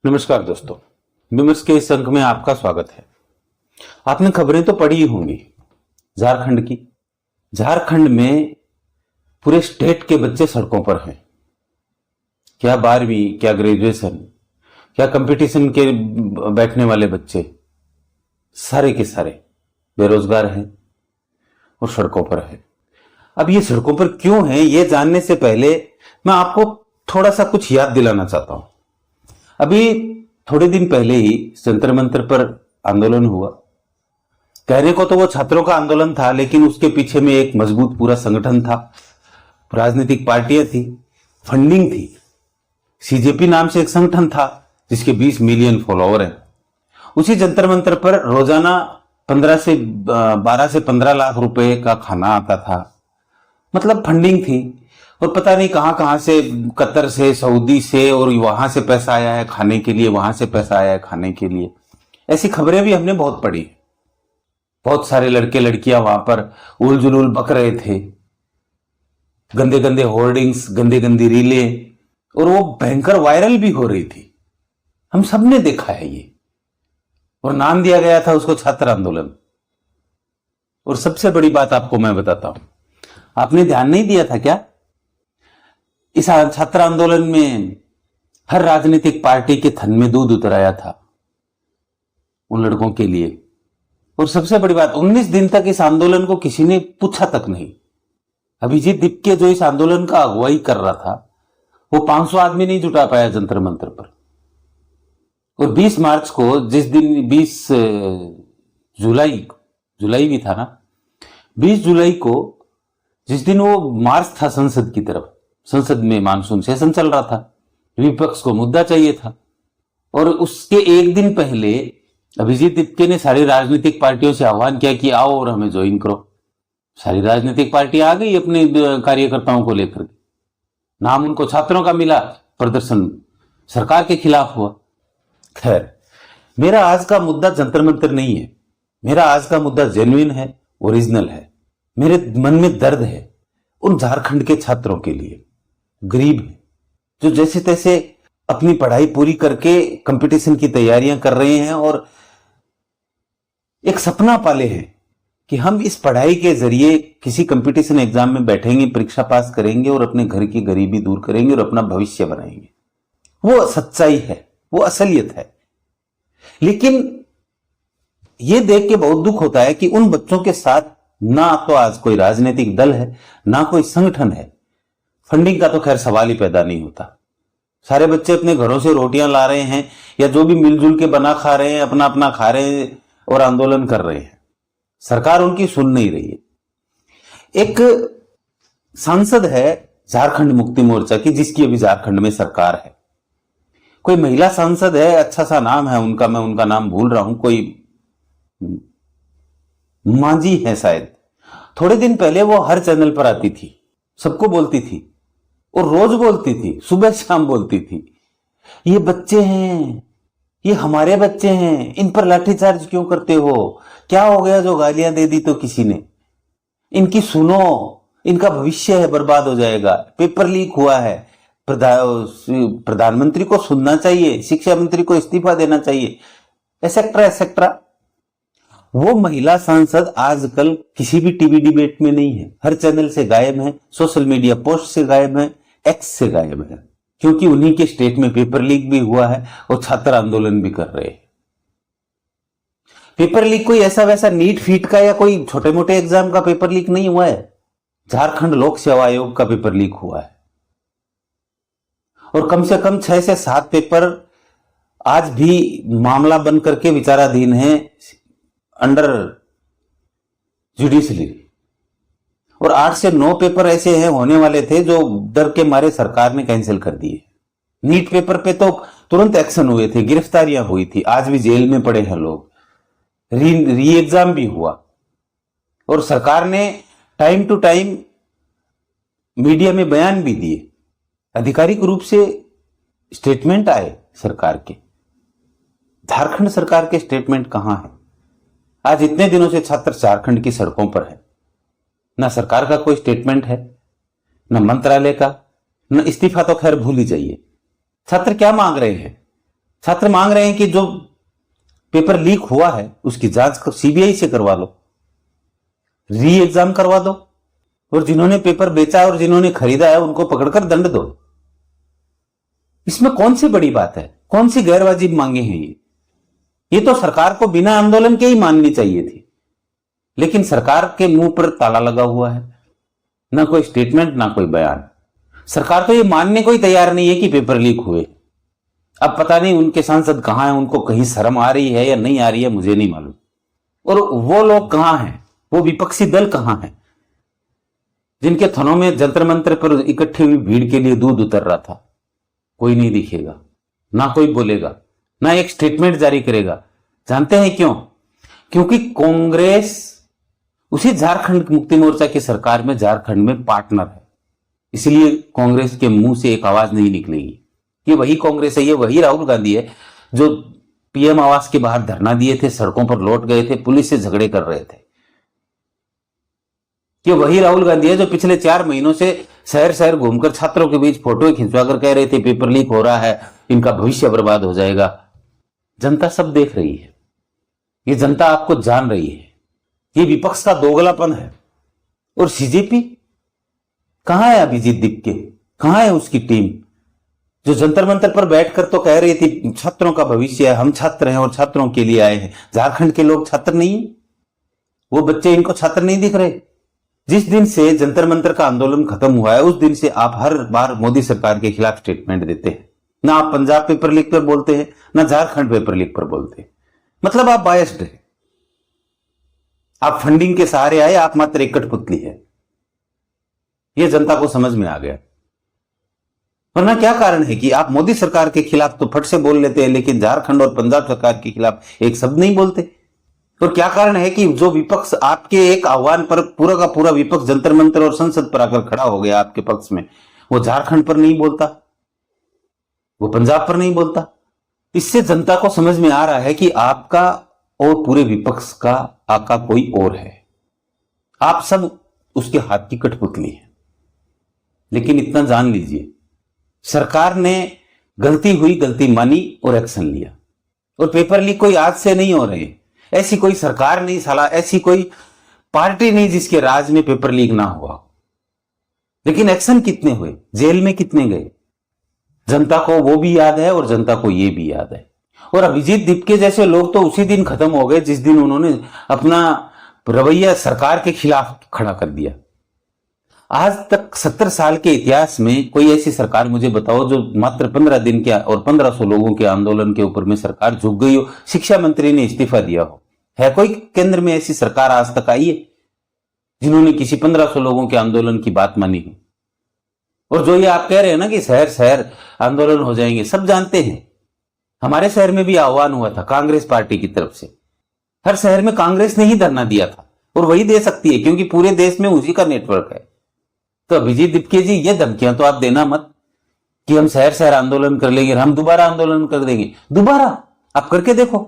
नमस्कार दोस्तों, विमर्श के इस अंक में आपका स्वागत है। आपने खबरें तो पढ़ी ही होंगी झारखंड की। झारखंड में पूरे स्टेट के बच्चे सड़कों पर हैं। क्या 12वीं, क्या ग्रेजुएशन, क्या कंपटीशन के बैठने वाले बच्चे, सारे के सारे बेरोजगार हैं और सड़कों पर हैं। अब ये सड़कों पर क्यों हैं, ये जानने से पहले मैं आपको थोड़ा सा कुछ याद दिलाना चाहता हूं। अभी थोड़े दिन पहले ही जंतर मंतर पर आंदोलन हुआ। कहने को तो वो छात्रों का आंदोलन था, लेकिन उसके पीछे में एक मजबूत पूरा संगठन था, राजनीतिक पार्टियां थी, फंडिंग थी। सीजेपी नाम से एक संगठन था जिसके 20 मिलियन फॉलोअर हैं। उसी जंतर मंतर पर रोजाना 12 से 15 लाख रुपए का खाना आता था। मतलब फंडिंग थी और पता नहीं कहां कहां से, कतर से, सऊदी से, और वहां से पैसा आया है खाने के लिए, वहां से पैसा आया है खाने के लिए। ऐसी खबरें भी हमने बहुत पढ़ी। बहुत सारे लड़के लड़कियां वहां पर उल जुलूल बक रहे थे, गंदे गंदे होर्डिंग्स, गंदी गंदी रीलें, और वो भयंकर वायरल भी हो रही थी। हम सबने देखा है ये, और नाम दिया गया था उसको छात्र आंदोलन। और सबसे बड़ी बात आपको मैं बताता हूं, आपने ध्यान नहीं दिया था क्या? इस छात्र आंदोलन में हर राजनीतिक पार्टी के थन में दूध उतराया था उन लड़कों के लिए। और सबसे बड़ी बात, 19 दिन तक इस आंदोलन को किसी ने पूछा तक नहीं। अभिजीत दीपके जो इस आंदोलन का अगुवाई कर रहा था, वो 500 आदमी नहीं जुटा पाया जंतर मंतर पर। और 20 मार्च को, जिस दिन 20 जुलाई भी था ना, 20 जुलाई को जिस दिन वो मार्च था संसद की तरफ, संसद में मानसून सेशन चल रहा था, विपक्ष को मुद्दा चाहिए था, और उसके एक दिन पहले अभिजीत दीपके ने सारी राजनीतिक पार्टियों से आह्वान किया कि आओ और हमें ज्वाइन करो। सारी राजनीतिक पार्टियां आ गई अपने कार्यकर्ताओं को लेकर के। नाम उनको छात्रों का मिला, प्रदर्शन सरकार के खिलाफ हुआ। खैर, मेरा आज का मुद्दा जंतर मंतर नहीं है। मेरा आज का मुद्दा जेन्युइन है, ओरिजिनल है। मेरे मन में दर्द है उन झारखंड के छात्रों के लिए, गरीब हैं, जो जैसे तैसे अपनी पढ़ाई पूरी करके कंपटीशन की तैयारियां कर रहे हैं और एक सपना पाले हैं कि हम इस पढ़ाई के जरिए किसी कंपटीशन एग्जाम में बैठेंगे, परीक्षा पास करेंगे और अपने घर की गरीबी दूर करेंगे और अपना भविष्य बनाएंगे। वो सच्चाई है, वो असलियत है। लेकिन यह देख के बहुत दुख होता है कि उन बच्चों के साथ ना तो आज कोई राजनीतिक दल है, ना कोई संगठन है। फंडिंग का तो खैर सवाल ही पैदा नहीं होता। सारे बच्चे अपने घरों से रोटियां ला रहे हैं, या जो भी मिलजुल के बना खा रहे हैं, अपना अपना खा रहे हैं और आंदोलन कर रहे हैं। सरकार उनकी सुन नहीं रही है। एक सांसद है झारखंड मुक्ति मोर्चा की, जिसकी अभी झारखंड में सरकार है। कोई महिला सांसद है, अच्छा सा नाम है उनका, मैं उनका नाम भूल रहा हूं, कोई मांझी है शायद। थोड़े दिन पहले वो हर चैनल पर आती थी, सबको बोलती थी, और रोज बोलती थी, सुबह शाम बोलती थी, ये बच्चे हैं, ये हमारे बच्चे हैं, इन पर लाठीचार्ज क्यों करते हो? क्या हो गया जो गालियां दे दी तो किसी ने? इनकी सुनो, इनका भविष्य है बर्बाद हो जाएगा। पेपर लीक हुआ है, प्रधानमंत्री को सुनना चाहिए, शिक्षा मंत्री को इस्तीफा देना चाहिए, एसेक्ट्रा एसेक्ट्रा। वो महिला सांसद आजकल किसी भी टीवी डिबेट में नहीं है, हर चैनल से गायब है, सोशल मीडिया पोस्ट से गायब है, एक्स से गायब है, क्योंकि उन्हीं के स्टेट में पेपर लीक भी हुआ है और छात्र आंदोलन भी कर रहे हैं। पेपर लीक कोई ऐसा वैसा नीट फीट का या कोई छोटे मोटे एग्जाम का पेपर लीक नहीं हुआ है, झारखंड लोक सेवा आयोग का पेपर लीक हुआ है। और कम से कम 6 से 7 पेपर आज भी मामला बन करके विचाराधीन है अंडर जुडिशरी, और 8 से 9 पेपर ऐसे हैं होने वाले थे जो डर के मारे सरकार ने कैंसिल कर दिए। नीट पेपर पे तो तुरंत एक्शन हुए थे, गिरफ्तारियां हुई थी, आज भी जेल में पड़े हैं लोग, री एग्जाम भी हुआ। और सरकार ने टाइम टू टाइम मीडिया में बयान भी दिए, आधिकारिक रूप से स्टेटमेंट आए सरकार के। झारखंड सरकार के स्टेटमेंट कहां है? आज इतने दिनों से छात्र झारखंड की सड़कों पर है, ना सरकार का कोई स्टेटमेंट है, ना मंत्रालय का, ना इस्तीफा तो खैर भूल ही जाइए। छात्र क्या मांग रहे हैं? छात्र मांग रहे हैं कि जो पेपर लीक हुआ है उसकी जांच सीबीआई से करवा लो, री एग्जाम करवा दो, और जिन्होंने पेपर बेचा है और जिन्होंने खरीदा है उनको पकड़कर दंड दो। इसमें कौन सी बड़ी बात है? कौन सी गैरवाजिब मांगे हैं ये तो सरकार को बिना आंदोलन के ही माननी चाहिए थी। लेकिन सरकार के मुंह पर ताला लगा हुआ है, ना कोई स्टेटमेंट ना कोई बयान। सरकार तो ये मानने को ही तैयार नहीं है कि पेपर लीक हुए। अब पता नहीं उनके सांसद कहां हैं, उनको कहीं शर्म आ रही है या नहीं आ रही है, मुझे नहीं मालूम। और वो लोग कहां हैं, वो विपक्षी दल कहां है जिनके थनों में जंतर मंत्र पर इकट्ठी हुई भीड़ के लिए दूध उतर रहा था? कोई नहीं दिखेगा, ना कोई बोलेगा, ना एक स्टेटमेंट जारी करेगा। जानते हैं क्यों? क्योंकि कांग्रेस उसी झारखंड मुक्ति मोर्चा की सरकार में झारखंड में पार्टनर है। इसलिए कांग्रेस के मुंह से एक आवाज नहीं निकलेगी। ये वही कांग्रेस है, ये वही राहुल गांधी है जो पीएम आवास के बाहर धरना दिए थे, सड़कों पर लौट गए थे, पुलिस से झगड़े कर रहे थे। ये वही राहुल गांधी है जो पिछले 4 महीनों से शहर शहर घूमकर छात्रों के बीच फोटो खिंचवाकर कह रहे थे पेपर लीक हो रहा है, इनका भविष्य बर्बाद हो जाएगा। जनता सब देख रही है, ये जनता आपको जान रही है। ये विपक्ष का दोगलापन है। और सीजेपी कहां है? अभिजीत दीपके कहां है? उसकी टीम जो जंतर मंतर पर बैठकर तो कह रही थी छात्रों का भविष्य है, हम छात्र हैं और छात्रों के लिए आए हैं। झारखंड के लोग छात्र नहीं है, वो बच्चे इनको छात्र नहीं दिख रहे। जिस दिन से जंतर मंतर का आंदोलन खत्म हुआ है उस दिन से आप हर बार मोदी सरकार के खिलाफ स्टेटमेंट देते हैं। ना आप पंजाब पेपर लीक पर बोलते हैं, ना झारखंड पेपर लीक पर बोलते हैं। मतलब आप बायस्ड है, आप फंडिंग के सहारे आए, आप मात्र एक कठपुतली है। यह जनता को समझ में आ गया। वरना क्या कारण है कि आप मोदी सरकार के खिलाफ तो फट से बोल लेते हैं, लेकिन झारखंड और पंजाब सरकार के खिलाफ एक शब्द नहीं बोलते? और क्या कारण है कि जो विपक्ष आपके एक आह्वान पर पूरा का पूरा विपक्ष जंतर मंतर और संसद पर आकर खड़ा हो गया आपके पक्ष में, वो झारखंड पर नहीं बोलता, वो पंजाब पर नहीं बोलता? इससे जनता को समझ में आ रहा है कि आपका और पूरे विपक्ष का आका कोई और है। आप सब उसके हाथ की कठपुतली है। लेकिन इतना जान लीजिए, सरकार ने गलती हुई, गलती मानी और एक्शन लिया। और पेपर लीक कोई आज से नहीं हो रहे। ऐसी कोई सरकार नहीं, साला ऐसी कोई पार्टी नहीं जिसके राज में पेपर लीक ना हुआ। लेकिन एक्शन कितने हुए, जेल में कितने गए, जनता को वो भी याद है और जनता को ये भी याद है। और अभिजीत दीपके जैसे लोग तो उसी दिन खत्म हो गए जिस दिन उन्होंने अपना रवैया सरकार के खिलाफ खड़ा कर दिया। आज तक 70 साल के इतिहास में कोई ऐसी सरकार मुझे बताओ जो मात्र 15 दिन के और 1500 लोगों के आंदोलन के ऊपर में सरकार झुक गई हो, शिक्षा मंत्री ने इस्तीफा दिया हो। है कोई केंद्र में ऐसी सरकार आज तक आई है जिन्होंने किसी 1500 लोगों के आंदोलन की बात मानी हो? और जो ये आप कह रहे हैं ना कि शहर शहर आंदोलन हो जाएंगे, सब जानते हैं। हमारे शहर में भी आह्वान हुआ था कांग्रेस पार्टी की तरफ से। हर शहर में कांग्रेस ने ही धरना दिया था और वही दे सकती है क्योंकि पूरे देश में उसी का नेटवर्क है। तो अभिजीत दीपके जी, ये धमकियां तो आप देना मत कि हम शहर शहर आंदोलन कर लेंगे, हम दोबारा आंदोलन कर देंगे। दोबारा आप करके देखो।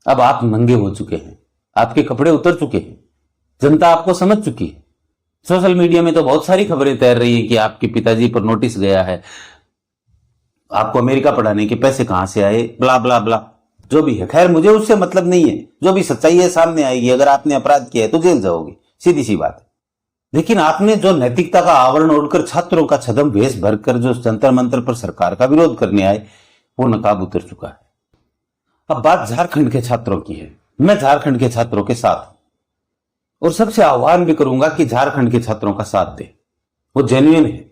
अब आप नंगे हो चुके हैं, आपके कपड़े उतर चुके हैं, जनता आपको समझ चुकी है। सोशल मीडिया में तो बहुत सारी खबरें तैर रही हैं कि आपके पिताजी पर नोटिस गया है, आपको अमेरिका पढ़ाने के पैसे कहां से आए, ब्ला ब्ला ब्ला, जो भी है। खैर, मुझे उससे मतलब नहीं है, जो भी सच्चाई है सामने आएगी। अगर आपने अपराध किया है तो जेल जाओगे, सीधी सी बात है। लेकिन आपने जो नैतिकता का आवरण ओढ़कर छात्रों का छदम वेश भरकर जो जंतर मंतर पर सरकार का विरोध करने आए, वो नकाब उतर चुका है। अब बात झारखंड के छात्रों की है। मैं झारखंड के छात्रों के साथ हूं और सबसे आह्वान भी करूंगा कि झारखंड के छात्रों का साथ दे। वो जेन्युइन है,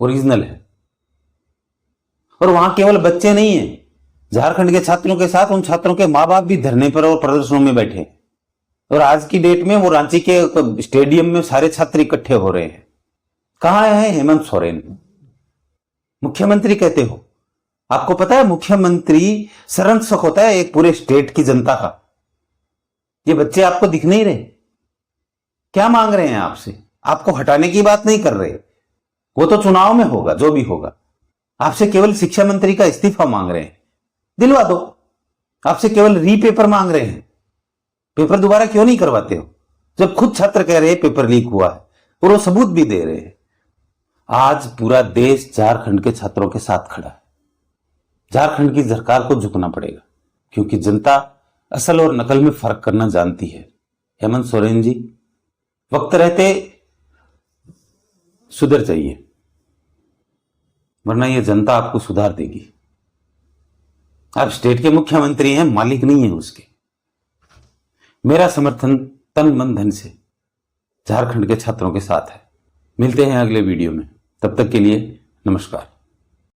ओरिजिनल है। और वहां केवल बच्चे नहीं है, झारखंड के छात्रों के साथ उन छात्रों के मां बाप भी धरने पर और प्रदर्शनों में बैठे हैं। और आज की डेट में वो रांची के स्टेडियम में सारे छात्र इकट्ठे हो रहे हैं। कहां है हेमंत सोरेन? मुख्यमंत्री कहते हो। आपको पता है मुख्यमंत्री संरक्षक होता है एक पूरे स्टेट की जनता का। ये बच्चे आपको दिख नहीं रहे? क्या मांग रहे हैं आपसे? आपको हटाने की बात नहीं कर रहे, वो तो चुनाव में होगा जो भी होगा। आपसे केवल शिक्षा मंत्री का इस्तीफा मांग रहे हैं, दिलवा दो। आपसे केवल री पेपर मांग रहे हैं, पेपर दोबारा क्यों नहीं करवाते हो? जब खुद छात्र कह रहे हैं पेपर लीक हुआ है और वो सबूत भी दे रहे हैं। आज पूरा देश झारखंड के छात्रों के साथ खड़ा है। झारखंड की सरकार को झुकना पड़ेगा, क्योंकि जनता असल और नकल में फर्क करना जानती है। हेमंत सोरेन जी, वक्त रहते सुधर जाइए, वरना यह जनता आपको सुधार देगी। आप स्टेट के मुख्यमंत्री हैं, मालिक नहीं है उसके। मेरा समर्थन तन मन धन से झारखंड के छात्रों के साथ है। मिलते हैं अगले वीडियो में, तब तक के लिए नमस्कार।